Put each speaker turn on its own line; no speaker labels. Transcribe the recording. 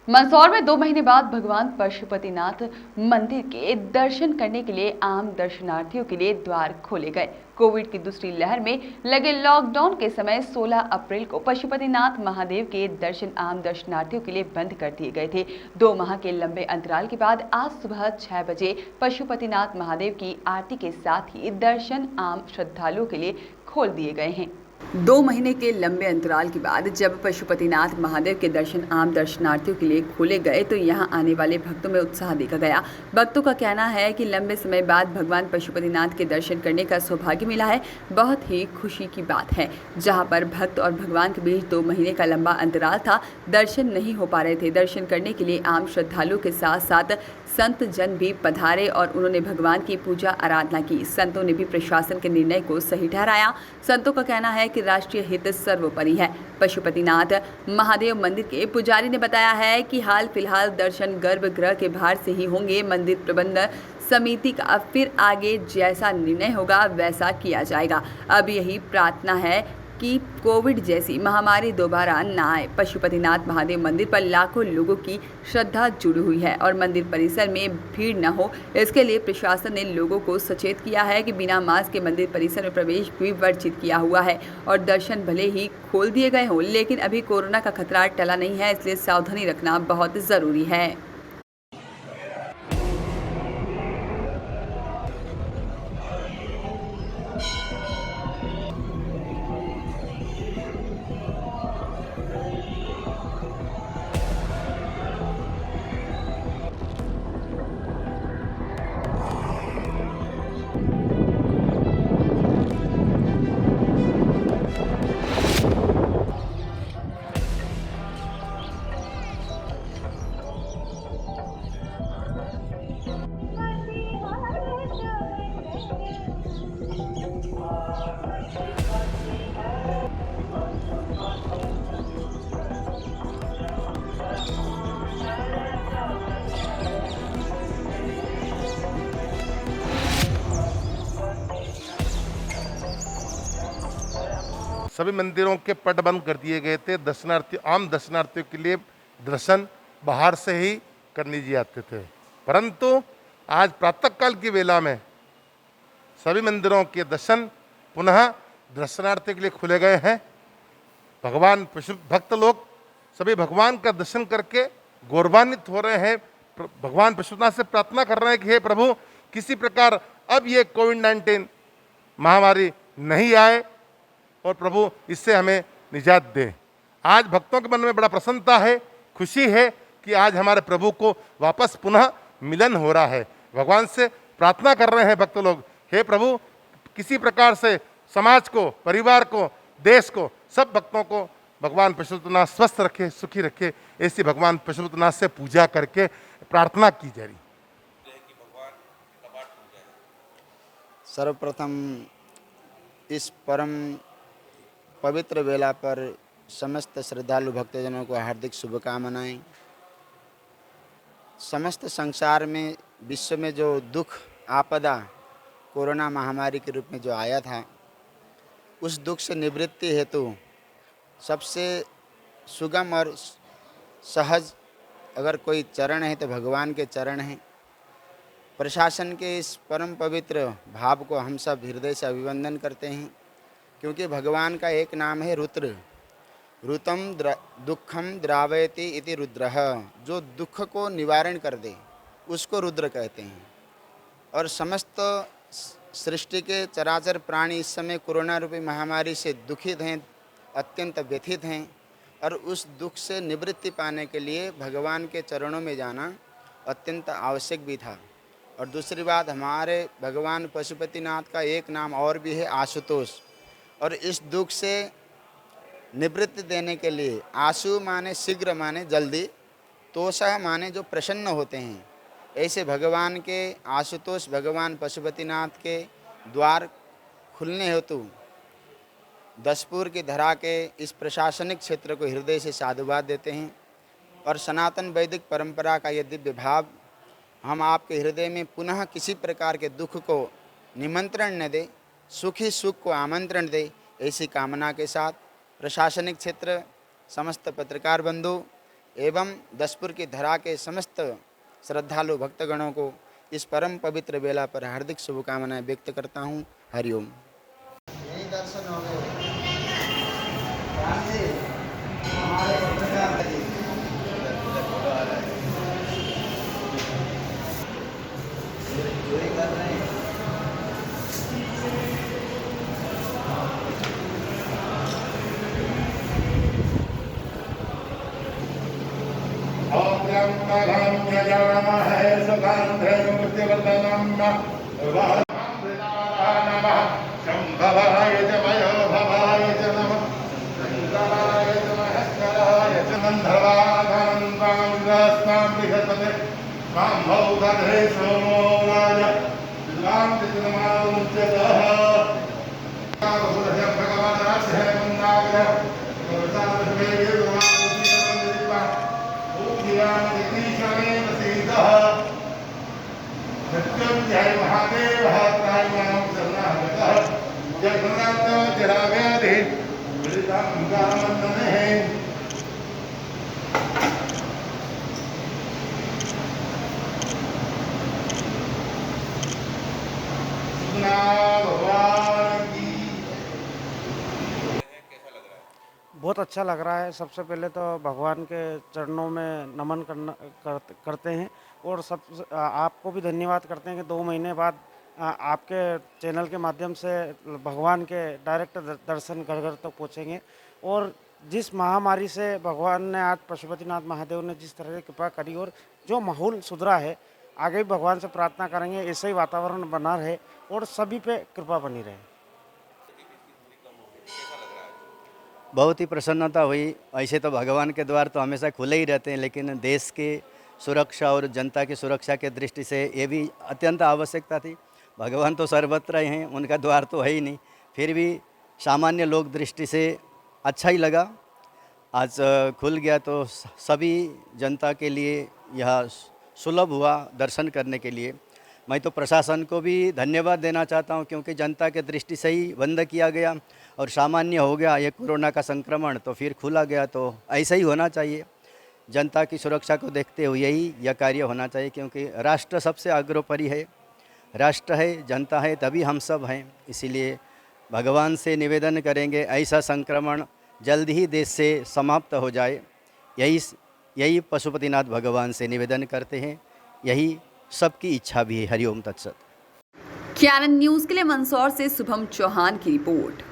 मंदसौर में 2 महीने बाद भगवान पशुपतिनाथ मंदिर के दर्शन करने के लिए आम दर्शनार्थियों के लिए द्वार खोले गए। कोविड की दूसरी लहर में लगे लॉकडाउन के समय 16 अप्रैल को पशुपतिनाथ महादेव के दर्शन आम दर्शनार्थियों के लिए बंद कर दिए गए थे। 2 माह के लंबे अंतराल के बाद आज सुबह 6 बजे पशुपतिनाथ महादेव की आरती के साथ ही दर्शन आम श्रद्धालुओं के लिए खोल दिए गए हैं। 2 महीने के लंबे अंतराल के बाद जब पशुपतिनाथ महादेव के दर्शन आम दर्शनार्थियों के लिए खोले गए तो यहां आने वाले भक्तों में उत्साह देखा गया। भक्तों का कहना है कि लंबे समय बाद भगवान पशुपतिनाथ के दर्शन करने का सौभाग्य मिला है। बहुत ही खुशी की बात है। जहां पर भक्त और भगवान के बीच 2 महीने का लंबा अंतराल था, दर्शन नहीं हो पा रहे थे। दर्शन करने के लिए आम श्रद्धालुओं के साथ साथ संत जन भी पधारे और उन्होंने भगवान की पूजा आराधना की। संतों ने भी प्रशासन के निर्णय को सही ठहराया। संतों का कहना है कि राष्ट्रीय हित सर्वोपरि है। पशुपतिनाथ महादेव मंदिर के पुजारी ने बताया है कि हाल फिलहाल दर्शन गर्भगृह के बाहर से ही होंगे। मंदिर प्रबंध समिति का फिर आगे जैसा निर्णय होगा वैसा किया जाएगा। अब यही प्रार्थना है कि कोविड जैसी महामारी दोबारा न आए। पशुपतिनाथ महादेव मंदिर पर लाखों लोगों की श्रद्धा जुड़ी हुई है और मंदिर परिसर में भीड़ न हो, इसके लिए प्रशासन ने लोगों को सचेत किया है कि बिना मास्क के मंदिर परिसर में प्रवेश भी वर्जित किया हुआ है और दर्शन भले ही खोल दिए गए हों, लेकिन अभी कोरोना का खतरा टला नहीं है, इसलिए सावधानी रखना बहुत ज़रूरी है।
सभी मंदिरों के पट बंद कर दिए गए थे। आम दर्शनार्थियों के लिए दर्शन बाहर से ही करने जाते थे, परंतु आज प्रातःकाल की वेला में सभी मंदिरों के दर्शन पुनः दर्शनार्थियों के लिए खुले गए हैं। भगवान भक्त लोग सभी भगवान का दर्शन करके गौरवान्वित हो रहे हैं। भगवान पशुपतिनाथ से प्रार्थना कर रहे हैं कि हे प्रभु, किसी प्रकार अब ये कोविड-19 महामारी नहीं आए और प्रभु इससे हमें निजात दे। आज भक्तों के मन में बड़ा प्रसन्नता है, खुशी है कि आज हमारे प्रभु को वापस पुनः मिलन हो रहा है। भगवान से प्रार्थना कर रहे हैं भक्त लोग, हे प्रभु, किसी प्रकार से समाज को, परिवार को, देश को, सब भक्तों को भगवान पशुपतिनाथ स्वस्थ रखे, सुखी रखे। ऐसी भगवान पशुपतिनाथ से पूजा करके प्रार्थना की जा रही।
सर्वप्रथम इस परम पवित्र वेला पर समस्त श्रद्धालु भक्तजनों को हार्दिक शुभकामनाएं। समस्त संसार में, विश्व में जो दुख आपदा कोरोना महामारी के रूप में जो आया था, उस दुख से निवृत्ति हेतु सबसे सुगम और सहज अगर कोई चरण है तो भगवान के चरण हैं। प्रशासन के इस परम पवित्र भाव को हम सब हृदय से अभिवंदन करते हैं, क्योंकि भगवान का एक नाम है रुद्र। ऋतम दुखम द्रावयति इति रुद्रः, जो दुख को निवारण कर दे उसको रुद्र कहते हैं। और समस्त सृष्टि के चराचर प्राणी इस समय कोरोना रूपी महामारी से दुखित हैं, अत्यंत व्यथित हैं, और उस दुख से निवृत्ति पाने के लिए भगवान के चरणों में जाना अत्यंत आवश्यक भी था। और दूसरी बात, हमारे भगवान पशुपतिनाथ का एक नाम और भी है, आशुतोष। और इस दुख से निवृत्ति देने के लिए, आशु माने शीघ्र माने जल्दी, तोषः माने जो प्रसन्न होते हैं, ऐसे भगवान के आशुतोष भगवान पशुपतिनाथ के द्वार खुलने हेतु दसपुर की धरा के इस प्रशासनिक क्षेत्र को हृदय से साधुवाद देते हैं। और सनातन वैदिक परंपरा का यह दिव्य भाव हम आपके हृदय में पुनः किसी प्रकार के दुख को निमंत्रण न दे, सुखी सुख को आमंत्रण दे, ऐसी कामना के साथ प्रशासनिक क्षेत्र, समस्त पत्रकार बंधु एवं दसपुर की धरा के समस्त श्रद्धालु भक्तगणों को इस परम पवित्र बेला पर हार्दिक शुभकामनाएं व्यक्त करता हूं। हरिओम। यही दर्शन हो गए।
शंभवाय च वयोभवाय च नमः। शंकराय च महेश्वराय च गन्धर्वानां विहसते मां भौगधे सोमो राज लांतितमामुच्यतः। भगवान् राक्षः मंदाग्रह जय महादेव त्रायमाणं शरणागतः जगन्नाथ जराव्याधि मृतांगामन्दने।
बहुत अच्छा लग रहा है। सबसे पहले तो भगवान के चरणों में नमन करते हैं और आपको भी धन्यवाद करते हैं कि 2 महीने बाद आपके चैनल के माध्यम से भगवान के डायरेक्ट दर्शन घर घर तक पहुँचेंगे। और जिस महामारी से भगवान ने आज पशुपतिनाथ महादेव ने जिस तरह की कृपा करी और जो माहौल सुधरा है, आगे भी भगवान से प्रार्थना करेंगे ऐसे ही वातावरण बना रहे और सभी पे कृपा बनी रहे।
बहुत ही प्रसन्नता हुई। ऐसे तो भगवान के द्वार तो हमेशा खुले ही रहते हैं, लेकिन देश की सुरक्षा और जनता की सुरक्षा के दृष्टि से ये भी अत्यंत आवश्यकता थी। भगवान तो सर्वत्र ही हैं, उनका द्वार तो है ही नहीं, फिर भी सामान्य लोक दृष्टि से अच्छा ही लगा। आज खुल गया तो सभी जनता के लिए यह सुलभ हुआ दर्शन करने के लिए। मैं तो प्रशासन को भी धन्यवाद देना चाहता हूं, क्योंकि जनता के दृष्टि से ही बंद किया गया और सामान्य हो गया ये कोरोना का संक्रमण, तो फिर खुला गया। तो ऐसा ही होना चाहिए, जनता की सुरक्षा को देखते हुए ही यह कार्य होना चाहिए, क्योंकि राष्ट्र सबसे अग्रोपरि है। राष्ट्र है, जनता है, तभी हम सब हैं। इसीलिए भगवान से निवेदन करेंगे ऐसा संक्रमण जल्द ही देश से समाप्त हो जाए। यही पशुपतिनाथ भगवान से निवेदन करते हैं, यही सबकी इच्छा भी है। हरिओम तत्सत।
ज्ञानंद न्यूज़ के लिए मंदसौर से शुभम चौहान की रिपोर्ट।